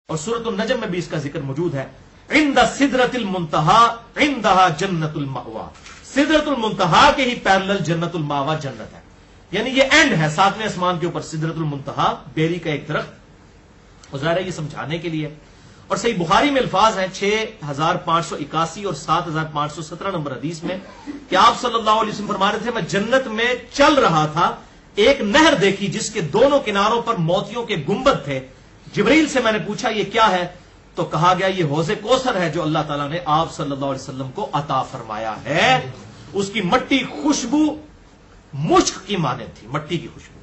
اور سورۃ النجم میں بھی اس کا ذکر موجود ہے. عند سدرۃ المنتہا عندہا جنت المأوا. سدرۃ المنتہا کے ہی پیرلل جنت المأوا جنت ہے. یعنی یہ اینڈ ہے 7ویں آسمان کے اوپر سدرۃ المنتہا، بیری کا ایک درخت. ظاہر ہے یہ سمجھانے کے لیے. اور صحیح بخاری میں الفاظ ہیں 6581 اور 7517 نمبر حدیث میں کہ آپ صلی اللہ علیہ وسلم فرما رہے تھے میں جنت میں چل رہا تھا، ایک نہر دیکھی جس کے دونوں کناروں پر موتیوں کے گنبد تھے. جبریل سے میں نے پوچھا یہ کیا ہے؟ تو کہا گیا یہ حوض کوثر ہے جو اللہ تعالیٰ نے آپ صلی اللہ علیہ وسلم کو عطا فرمایا ہے. اس کی مٹی خوشبو مشک کی مانند تھی، مٹی کی خوشبو.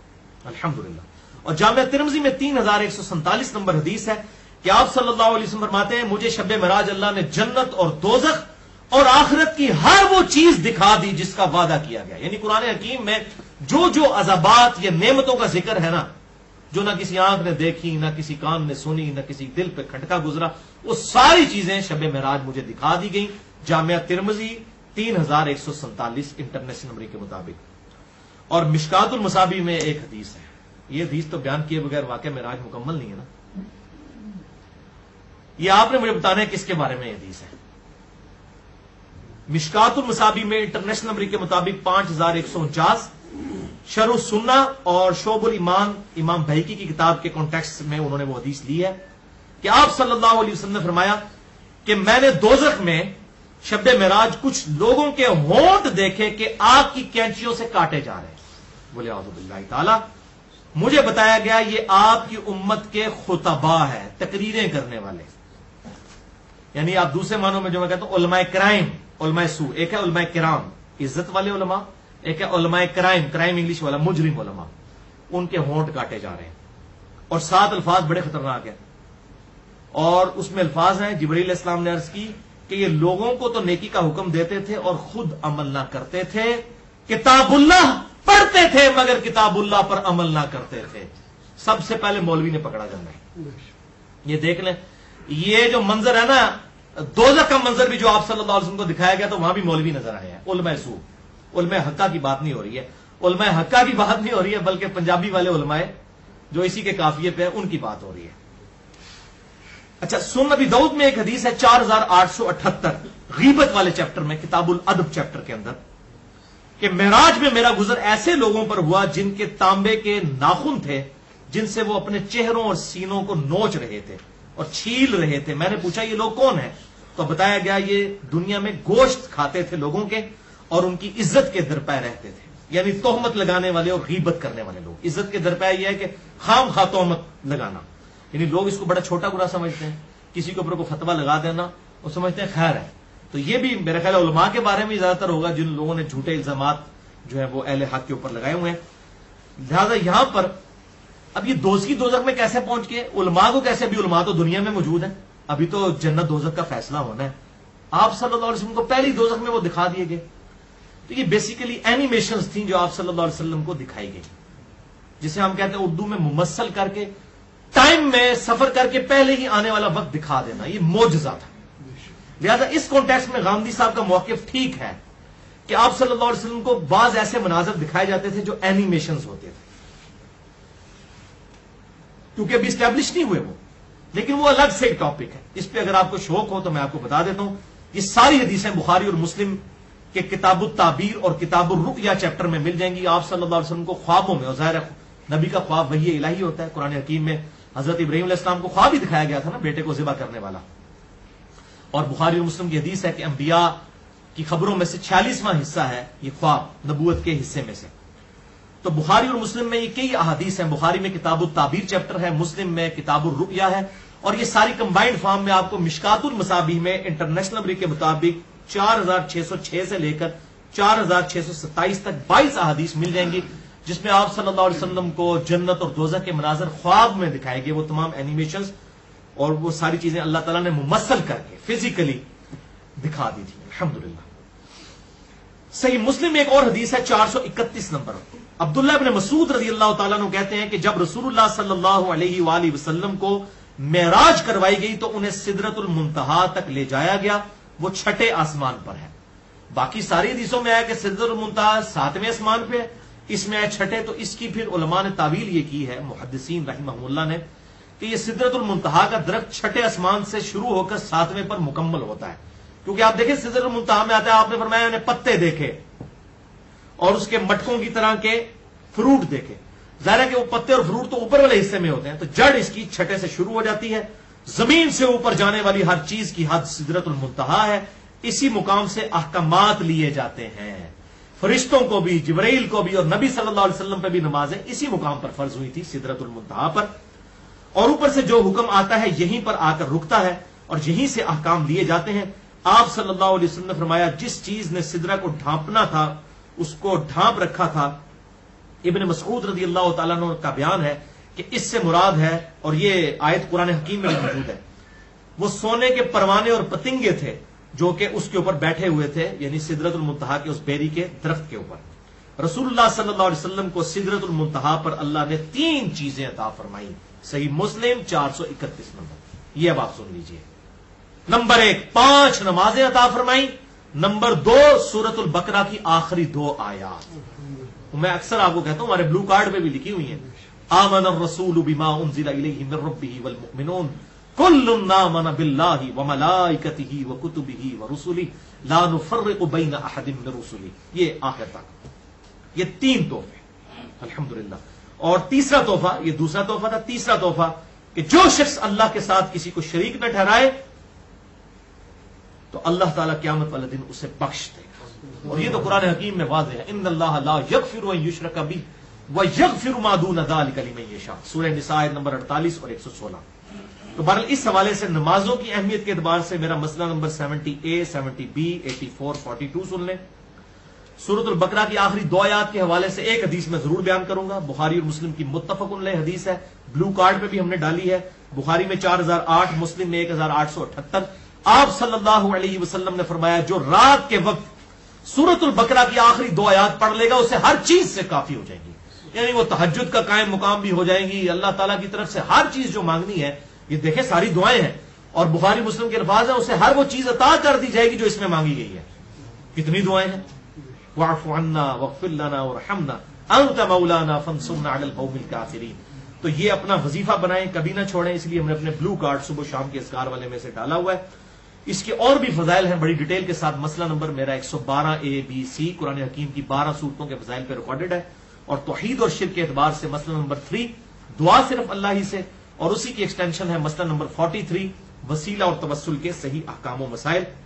الحمدللہ. اور جامعہ ترمذی میں 3147 نمبر حدیث ہے کہ آپ صلی اللہ علیہ وسلم فرماتے ہیں مجھے شب معراج اللہ نے جنت اور دوزخ اور آخرت کی ہر وہ چیز دکھا دی جس کا وعدہ کیا گیا. یعنی قرآن حکیم میں جو جو عذابات یا نعمتوں کا ذکر ہے نا، جو نہ کسی آنکھ نے دیکھی، نہ کسی کان نے سنی، نہ کسی دل پہ کھٹکا گزرا، وہ ساری چیزیں شب معراج مجھے دکھا دی گئیں. جامعہ ترمذی 3147 انٹرنیشنل نمبر کے مطابق. اور مشکات المصابیح میں ایک حدیث ہے. یہ حدیث تو بیان کیے بغیر واقعہ معراج مکمل نہیں ہے نا. یہ آپ نے مجھے بتانا ہے کس کے بارے میں یہ حدیث ہے. مشکات المصابیح میں انٹرنیشنل نمبر کے مطابق 5149. شرح السنہ اور شعب الایمان امام بہقی کی کتاب کے کانٹیکسٹ میں انہوں نے وہ حدیث لی ہے کہ آپ صلی اللہ علیہ وسلم نے فرمایا کہ میں نے دوزخ میں شب معراج کچھ لوگوں کے ہونٹ دیکھے کہ آگ کی کینچیوں سے کاٹے جا رہے ہیں. بولے اعوذ باللہ تعالی. مجھے بتایا گیا یہ آپ کی امت کے خطباء ہے، تقریریں کرنے والے. یعنی آپ دوسرے معنوں میں جو میں کہتا ہوں علماء کرائم، علماء سو. ایک ہے علماء کرام عزت والے علماء، ایک ہے علماء کرائم، کرائم انگلش والا مجرم علماء. ان کے ہونٹ کاٹے جا رہے ہیں. اور 7 الفاظ بڑے خطرناک ہیں. اور اس میں الفاظ ہیں جبرائیل علیہ السلام نے عرض کی کہ یہ لوگوں کو تو نیکی کا حکم دیتے تھے اور خود عمل نہ کرتے تھے. کتاب اللہ پڑھتے تھے مگر کتاب اللہ پر عمل نہ کرتے تھے. سب سے پہلے مولوی نے پکڑا جانا ہے. یہ دیکھ لیں یہ جو منظر ہے نا، دوزخ کا منظر بھی جو آپ صلی اللہ علیہ وسلم کو دکھایا گیا تو وہاں بھی مولوی نظر آئے ہیں. علماء سو، علماء حقہ کی بات نہیں ہو رہی ہے، علماء حقہ کی بات نہیں ہو رہی ہے، بلکہ پنجابی والے علماء جو اسی کے قافیے پہ ان کی بات ہو رہی ہے. اچھا، سنن ابی داؤد میں ایک حدیث ہے 4878 غیبت والے چیپٹر میں، کتاب الادب چیپٹر کے اندر، کہ معراج میں میرا گزر ایسے لوگوں پر ہوا جن کے تانبے کے ناخن تھے جن سے وہ اپنے چہروں اور سینوں کو نوچ رہے تھے اور چھیل رہے تھے. میں نے پوچھا یہ لوگ کون ہیں؟ تو بتایا گیا یہ دنیا میں گوشت کھاتے تھے لوگوں کے اور ان کی عزت کے درپے رہتے تھے. یعنی تہمت لگانے والے اور غیبت کرنے والے لوگ. عزت کے درپے یہ ہے کہ خام خواہ تہمت لگانا. یعنی لوگ اس کو بڑا چھوٹا برا سمجھتے ہیں. کسی کے اوپر کو فتویٰ لگا دینا وہ سمجھتے ہیں خیر ہے. تو یہ بھی میرا خیال علماء کے بارے میں زیادہ تر ہوگا جن لوگوں نے جھوٹے الزامات جو ہے وہ اہل حق کے اوپر لگائے ہوئے ہیں. لہذا یہاں پر اب یہ دوزخی دوزخ میں کیسے پہنچ گئے؟ علماء کو کیسے؟ ابھی علماء تو دنیا میں موجود ہیں، ابھی تو جنت دوزخ کا فیصلہ ہونا ہے. آپ صلی اللہ علیہ وسلم کو پہلی دوزخ میں وہ دکھا دیے گئے. تو یہ بیسیکلی اینیمیشنز تھیں جو آپ صلی اللہ علیہ وسلم کو دکھائی گئی، جسے ہم کہتے ہیں اردو میں ممثل کر کے ٹائم میں سفر کر کے پہلے ہی آنے والا وقت دکھا دینا. یہ معجزہ تھا. لہذا اس کانٹیکسٹ میں غامدی صاحب کا موقف ٹھیک ہے کہ آپ صلی اللہ علیہ وسلم کو بعض ایسے مناظر دکھائے جاتے تھے جو اینیمیشنز ہوتے تھے، کیونکہ ابھی اسٹیبلش نہیں ہوئے وہ. لیکن وہ الگ سے ایک ٹاپک ہے. اس پہ اگر آپ کو شوق ہو تو میں آپ کو بتا دیتا ہوں. یہ ساری حدیثیں بخاری اور مسلم کے کتاب التعبیر اور کتاب الرؤیا چیپٹر میں مل جائیں گی. آپ صلی اللہ علیہ وسلم کو خوابوں میں، اور ظاہر نبی کا خواب وحی الہی ہوتا ہے. قرآن حکیم میں حضرت ابراہیم علیہ السلام کو خواب ہی دکھایا گیا تھا نا، بیٹے کو ذبح کرنے والا. اور بخاری اور مسلم کی حدیث ہے کہ انبیاء کی خبروں میں سے 46واں حصہ ہے یہ خواب نبوت کے حصے میں سے. تو بخاری اور مسلم میں یہ کئی احادیث ہیں. بخاری میں کتاب التعبیر چیپٹر ہے، مسلم میں کتاب الرؤیا ہے، اور یہ ساری کمبائنڈ فارم میں آپ کو مشکات المصابیح میں انٹرنیشنل نمبر کے مطابق 4606 سے لے کر 4627 تک 22 احادیث مل جائیں گی، جس میں آپ صلی اللہ علیہ وسلم کو جنت اور دوزخ کے مناظر خواب میں دکھائے گئے. وہ تمام اینیمیشنز اور وہ ساری چیزیں اللہ تعالیٰ نے ممثل کر کے فزیکلی دکھا دی تھی. الحمدللہ. صحیح مسلم میں ایک اور حدیث ہے 431 نمبر. عبداللہ ابن مسعود رضی اللہ تعالیٰ عنہ کہتے ہیں کہ جب رسول اللہ صلی اللہ علیہ وآلہ وسلم کو معراج کروائی گئی تو انہیں سدرۃ المنتہا تک لے جایا گیا. وہ 6 آسمان پر ہے. باقی ساری حدیثوں میں آیا کہ سدرۃ المنتہا 7ویں آسمان پہ، اس میں آیا 6. تو اس کی پھر علماء نے تعویل یہ کی ہے، محدثین رحمہ اللہ نے، کہ یہ سدرۃ المنتہا کا درخت چھٹے آسمان سے شروع ہو کر 7ویں پر مکمل ہوتا ہے. کیونکہ آپ دیکھیں سدرۃ المنتہا میں آتا ہے، آپ نے فرمایا انہیں پتے دیکھے اور اس کے مٹکوں کی طرح کے فروٹ دیکھے. ظاہر ہے کہ وہ پتے اور فروٹ تو اوپر والے حصے میں ہوتے ہیں، تو جڑ اس کی چھٹے سے شروع ہو جاتی ہے. زمین سے اوپر جانے والی ہر چیز کی حد سدرۃ المنتہا ہے. اسی مقام سے احکامات لیے جاتے ہیں. فرشتوں کو بھی، جبرائیل کو بھی، اور نبی صلی اللہ علیہ وسلم پہ بھی نمازیں اسی مقام پر فرض ہوئی تھی، سدرۃ المنتہا پر. اور اوپر سے جو حکم آتا ہے یہیں پر آ کر رکتا ہے اور یہیں سے احکام لیے جاتے ہیں. آپ صلی اللہ علیہ وسلم نے فرمایا جس چیز نے سدرہ کو ڈھانپنا تھا اس کو ڈھانپ رکھا تھا. ابن مسعود رضی اللہ تعالیٰ عنہ کا بیان ہے کہ اس سے مراد ہے، اور یہ آیت قرآن حکیم میں موجود ہے، وہ سونے کے پروانے اور پتنگے تھے جو کہ اس کے اوپر بیٹھے ہوئے تھے، یعنی سدرۃ المنتہا کے اس بیری کے درخت کے اوپر. رسول اللہ صلی اللہ علیہ وسلم کو سدرۃ المنتہا پر اللہ نے 3 چیزیں عطا فرمائی. صحیح مسلم 431 نمبر. یہ اب آپ سن لیجئے. نمبر 1 5 نمازیں عطا فرمائی. نمبر 2 سورۃ البقرہ کی آخری 2 آیات. میں اکثر آپ کو کہتا ہوں، ہمارے بلو کارڈ پہ بھی لکھی ہوئی ہیں، آمن الرسول بما انزل الیہ من ربہ والمؤمنون کل آمن باللہ وملائکتہ وکتبہ ورسلہ لا نفرق بین احد من رسلہ. یہ آخر تک یہ 3 تحفے الحمدللہ. اور تیسرا تحفہ، یہ دوسرا تحفہ تھا، تیسرا تحفہ کہ جو شخص اللہ کے ساتھ کسی کو شریک نہ ٹھہرائے تو اللہ تعالیٰ قیامت والے دن اسے بخش دے گا. اور یہ تو قرآن حکیم میں واضح ہے، ان اللہ لا یغفر ان یشرک بہ ویغفر ما دون ذلک لمن یشاء. سورہ نساء نمبر 48 اور 116. تو بہرحال اس حوالے سے نمازوں کی اہمیت کے اعتبار سے میرا مسئلہ نمبر 70A 70B 84 42 سن لیں. سورۃ البقرہ کی آخری 2 آیات کے حوالے سے ایک حدیث میں ضرور بیان کروں گا. بخاری اور مسلم کی متفق علیہ حدیث ہے، بلو کارڈ پہ بھی ہم نے ڈالی ہے. بخاری میں 4008، مسلم میں 1878. آپ صلی اللہ علیہ وسلم نے فرمایا جو رات کے وقت سورۃ البقرہ کی آخری 2 آیات پڑھ لے گا اسے ہر چیز سے کافی ہو جائے گی. یعنی وہ تہجد کا قائم مقام بھی ہو جائے گی، اللہ تعالیٰ کی طرف سے ہر چیز جو مانگنی ہے. یہ دیکھیں ساری دعائیں ہیں اور بخاری مسلم کے الفاظ ہیں، اسے ہر وہ چیز عطا کر دی جائے گی جو اس میں مانگی گئی ہے. کتنی دعائیں ہیں، واعف عنا واغفر لنا وارحمنا انت مولانا فانصرنا علی القوم الکافرین. تو یہ اپنا وظیفہ بنائیں، کبھی نہ چھوڑیں. اس لیے ہم نے اپنے بلو کارڈ صبح شام کے اذکار والے میں سے ڈالا ہوا ہے. اس کے اور بھی فضائل ہیں بڑی ڈیٹیل کے ساتھ. مسئلہ نمبر میرا 112A-B-C قرآن حکیم کی 12 صورتوں کے فضائل پہ ریکارڈڈ ہے. اور توحید اور شرک کے اعتبار سے مسئلہ نمبر 3 دعا صرف اللہ ہی سے، اور اسی کی ایکسٹینشن ہے مسئلہ نمبر 43 وسیلہ اور توسل کے صحیح احکام و مسائل.